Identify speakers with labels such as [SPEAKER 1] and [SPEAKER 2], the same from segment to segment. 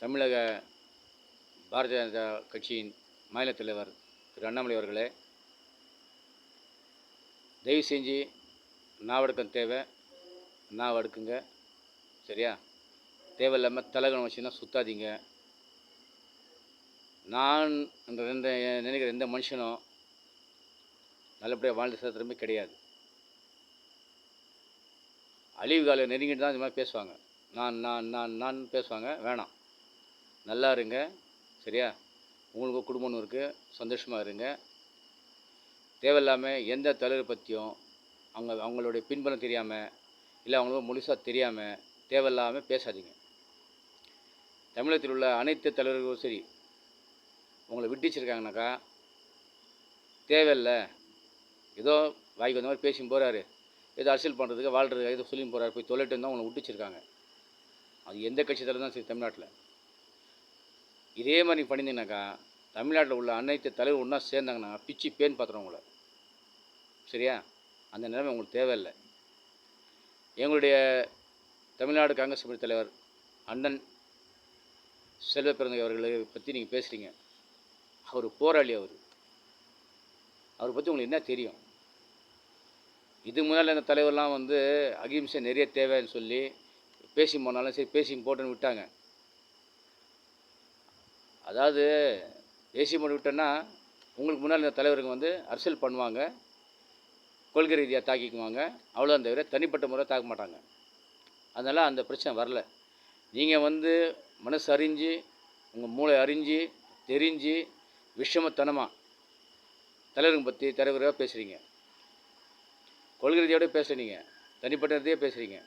[SPEAKER 1] தமிழக பாரதிய ஜனதா கட்சியின் மாநில தலைவர் திரு அண்ணாமலை அவர்களே, தயவு செஞ்சு நாவடக்கம் தேவை, நாவடுக்குங்க. சரியா? தேவையில்லாமல் தலகணம் வச்சுன்னா சுத்தாதீங்க. நான் நினைக்கிற எந்த மனுஷனும் நல்லபடியாக வாழ்ந்த சரித்திரமே கிடையாது. அழிவு காலம் நெருங்கிட்டு தான் இந்த மாதிரி பேசுவாங்க. நான் பேசுவாங்க. வேணாம், நல்லா இருங்க. சரியா? உங்களுக்கு குடும்பம்னு இருக்குது, சந்தோஷமாக இருங்க. தேவையில்லாமல் எந்த தலைவர் பற்றியும் அவங்களுடைய பின்புலம் தெரியாமல், இல்லை அவங்களுக்கு முழுசாக தெரியாமல் தேவையில்லாமல் பேசாதீங்க. தமிழகத்தில் உள்ள அனைத்து தலைவர்களும் சரி, உங்களை விட்டு வச்சுருக்காங்கனாக்கா தேவையில்லை, ஏதோ வாய்க்கு வந்த மாதிரி பேசின்னு போகிறாரு, ஏதோ அரசியல் பண்ணுறதுக்கு வாழ்கிறதுக்கு ஏதோ சொல்லின்னு போகிறாரு, போய் தொலைட்டு தான் உங்களை விட்டு வச்சுருக்காங்க. அது எந்த கட்சி தலைவர் தான் சரி. தமிழ்நாட்டில் இதே மாதிரி நீங்கள் பண்ணியிருந்தீங்கனாக்கா தமிழ்நாட்டில் உள்ள அனைத்து தலைவர் ஒன்றா சேர்ந்தாங்கன்னா பிச்சு பேன் பார்த்துறோம் உங்களை. சரியா? அந்த நிலைமை உங்களுக்கு தேவையில்லை. எங்களுடைய தமிழ்நாடு காங்கிரஸ் கமிட்டி தலைவர் அண்ணன் செல்வ பிறந்தகை அவர்களை பற்றி நீங்கள் பேசுகிறீங்க. அவர் போராளி. அவரை பற்றி உங்களுக்கு என்ன தெரியும்? இது முன்னால் அந்த தலைவர்லாம் அகிம்சை நிறைய தேவைன்னு சொல்லி பேசி போனாலும் சரி, பேசி போட்டுன்னு விட்டாங்க. அதாவது பேசி போட்டு விட்டோன்னா உங்களுக்கு முன்னால் இந்த தலைவருங்க அரசியல் பண்ணுவாங்க, கொள்கை ரீதியாக தாக்கிக்குவாங்க, அவ்வளோதான் தவிர தனிப்பட்ட முறை தாக்க மாட்டாங்க. அதனால் அந்த பிரச்சனை வரல. நீங்கள் மனசு அறிஞ்சு, உங்கள் மூளை அறிஞ்சு தெரிஞ்சு விஷமத்தனமாக தலைவருங்க பற்றி தலைவராக பேசுகிறீங்க. கொள்கை ரீதியோட பேசுகிறீங்க, தனிப்பட்ட ரீதியாக பேசுகிறீங்க.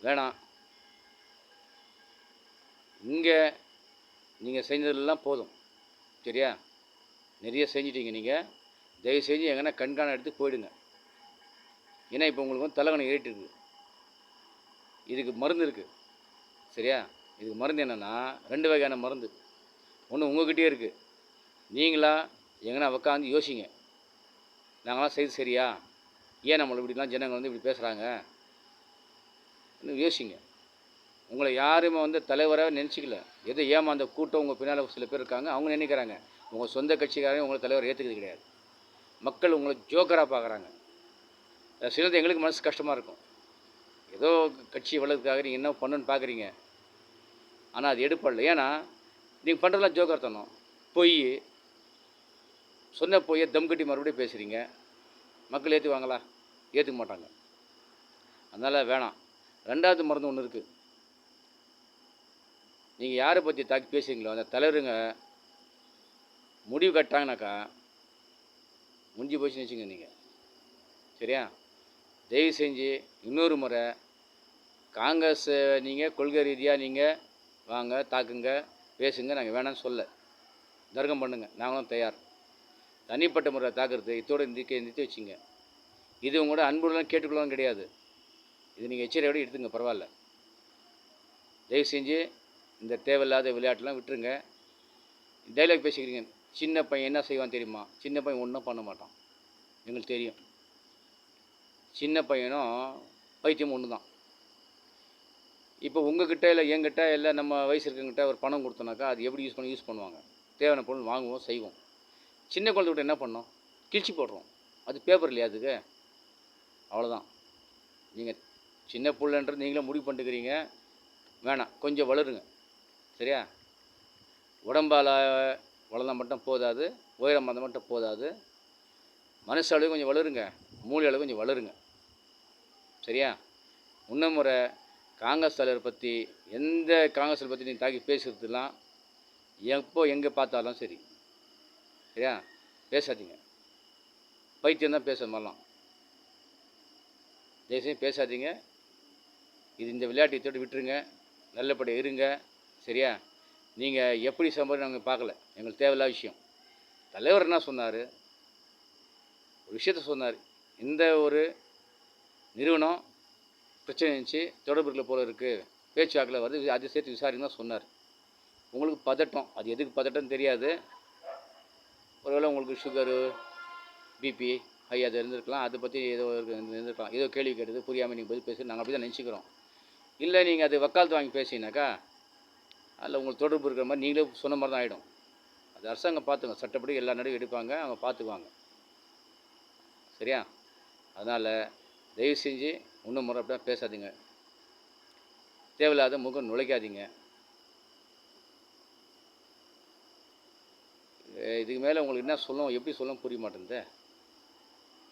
[SPEAKER 1] வேணாம். இங்கே நீங்கள் செஞ்சதெல்லாம் போதும். சரியா? நிறைய செஞ்சிட்டீங்க. நீங்கள் தயவு செஞ்சு எங்கன்னா கண்காண எடுத்து போயிடுங்க. ஏன்னா இப்போ உங்களுக்கு தலைவனை ஏறிட்டுருக்கு. இதுக்கு மருந்து இருக்குது. சரியா? இதுக்கு மருந்து என்னென்னா 2 வகையான மருந்து. ஒன்று உங்கள்கிட்டயே இருக்குது. நீங்களா எங்கன்னா உட்காந்து யோசிங்க, நாங்களாம் செய்து சரியா, ஏன் நம்மளை இப்படிலாம் ஜனங்கள் இப்படி பேசுகிறாங்க யோசிங்க. உங்களை யாருமே தலைவராக நினச்சிக்கல. எதோ ஏமாந்த கூட்டம் உங்கள் பின்னால் சில பேர் இருக்காங்க, அவங்க நினைக்கிறாங்க. உங்கள் சொந்த கட்சிக்காரையும் உங்களை தலைவர் ஏற்றுக்கிறது கிடையாது. மக்கள் உங்களை ஜோக்கராக பார்க்குறாங்க. சிலது எங்களுக்கு மனசு கஷ்டமாக இருக்கும். ஏதோ கட்சி வளர்றதுக்காக நீங்கள் என்ன பண்ணணுன்னு பார்க்குறீங்க, ஆனால் அது எடுப்படல. ஏன்னா நீங்கள் பண்ணுறதுலாம் ஜோக்கர் தனம், பொய். சொன்ன பொய்யை தம் கட்டி மறுபடியும் பேசுகிறீங்க. மக்கள் ஏற்றுவாங்களா? ஏற்றுக்க மாட்டாங்க. அதனால் வேணாம். 2வது மருந்து ஒன்று இருக்குது. நீங்கள் யாரை பற்றி தாக்கி பேசுகிறீங்களோ அந்த தலைவருங்க முடிவு கட்டாங்கனாக்கா முடிஞ்சு போச்சுன்னு வச்சுங்க நீங்கள். சரியா? தயவு செஞ்சு இன்னொரு முறை காங்கிரஸ் நீங்கள் கொள்கை ரீதியாக நீங்கள் வாங்க, தாக்குங்க, பேசுங்க. நாங்கள் வேணான்னு சொல்ல, தர்க்கம் பண்ணுங்கள், நாங்களும் தயார். தனிப்பட்ட முறை தாக்குறது இதோடு நிறுத்தி வச்சுங்க. இது உங்களோட அன்புலாம் கேட்டுக்கொள்ளவும் கிடையாது. இது நீங்கள் எச்சரிக்கையோடு எடுத்துங்க, பரவாயில்ல. தயவு செஞ்சு இந்த தேவையில்லாத விளையாட்டுலாம் விட்டுருங்க. டைலாக் பேசிக்கிறீங்க. சின்ன பையன் என்ன செய்வான் தெரியுமா? சின்ன பையன் ஒன்றும் பண்ண மாட்டான், எங்களுக்கு தெரியும். சின்ன பையனும் பைத்தியம் ஒன்று தான். இப்போ உங்கள்கிட்ட இல்லை என்கிட்ட இல்லை நம்ம வயசு இருக்கவங்கிட்ட ஒரு பணம் கொடுத்தோனாக்கா அது எப்படி யூஸ் பண்ணுவாங்க. தேவையான பொருள் வாங்குவோம், செய்வோம். சின்ன குழந்தைகிட்ட என்ன பண்ணோம்? கிழிச்சி போடுறோம். அது பேப்பர் இல்லையா அதுக்கு? அவ்வளோதான். நீங்கள் சின்ன பிள்ளைன்றது நீங்களே முடிவு பண்ணிக்கிறீங்க. வேணாம், கொஞ்சம் வளருங்க. சரியா? உடம்பால் வளர்ந்தால் மட்டும் போதாது, உயரம் வந்தால் மட்டும் போதாது. மனசு அளவு கொஞ்சம் வளருங்க, மூளை அளவு கொஞ்சம் வளருங்க. சரியா? முன்ன முறை காங்கிரஸ் தலைவர் பற்றி எந்த காங்கிரஸ் பற்றி நீங்கள் தாக்கி பேசுகிறதுலாம் எப்போ எங்கே பார்த்தாலும் சரி. சரியா? பேசாதீங்க. பைத்தியம் தான் பேசுகிற மாதிரிலாம். தயவுசெய்து பேசாதீங்க. இந்த விளையாட்டு இதோடு விட்டுருங்க, நல்லபடியாக இருங்க. சரியா? நீங்கள் எப்படி சம்பாதி நாங்கள் பார்க்கல, எங்களுக்கு தேவையில்லாத விஷயம். தலைவர் என்ன சொன்னார்? ஒரு விஷயத்த சொன்னார். இந்த ஒரு நிறுவனம் பிரச்சனை இருந்துச்சு, தொடர்புகளை போல இருக்குது, பேச்சுவாக்கில் வருது, அதை சேர்த்து விசாரின்னு தான் சொன்னார். உங்களுக்கு பதட்டம். அது எதுக்கு பதட்டம்னு தெரியாது. ஒருவேளை உங்களுக்கு சுகரு, பிபி ஹை அது இருந்திருக்கலாம். அதை பற்றி ஏதோ இருந்திருக்கலாம். ஏதோ கேள்வி கேட்டது புரியாமல் நீங்கள் பதில் பேசுகிறது, நாங்கள் அப்படி தான் நினச்சிக்கிறோம். இல்லை நீங்கள் அது வக்காலத்து வாங்கி பேசினாக்கா அதில் உங்களுக்கு தொடர்பு இருக்கிற மாதிரி நீங்களே சொன்ன மாதிரி தான் ஆகிடும். அது அரசாங்கம் பார்த்துங்க, சட்டப்படி எல்லா நடவடிக்கையும் எடுப்பாங்க, அவங்க பார்த்துக்குவாங்க. சரியா? அதனால் தயவு செஞ்சு இன்னும் முறை அப்படிலாம் பேசாதீங்க. தேவையில்லாத முகம் நுழைக்காதீங்க. இதுக்கு மேலே உங்களுக்கு என்ன சொல்லணும், எப்படி சொல்லணும் புரிய மாட்டேங்குதே.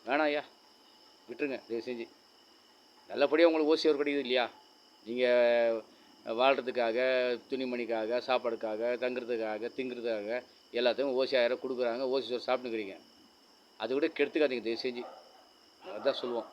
[SPEAKER 1] வேணாம் ஐயா, விட்டுருங்க தயவு செஞ்சு. நல்லபடியாக உங்களுக்கு ஓசி ஒரு கிடைக்குது இல்லையா? நீங்கள் வாழ்கிறதுக்காக, துணிமணிக்காக, சாப்பாடுக்காக, தங்குறதுக்காக, திங்கிறதுக்காக எல்லாத்தையும் ஓசி 1000 கொடுக்குறாங்க. ஓசி சோறு சாப்பிட்டுக்கிறீங்க. அதை விட கெடுத்துக்காதீங்க தயவு செஞ்சு. அதுதான் சொல்லுவோம்.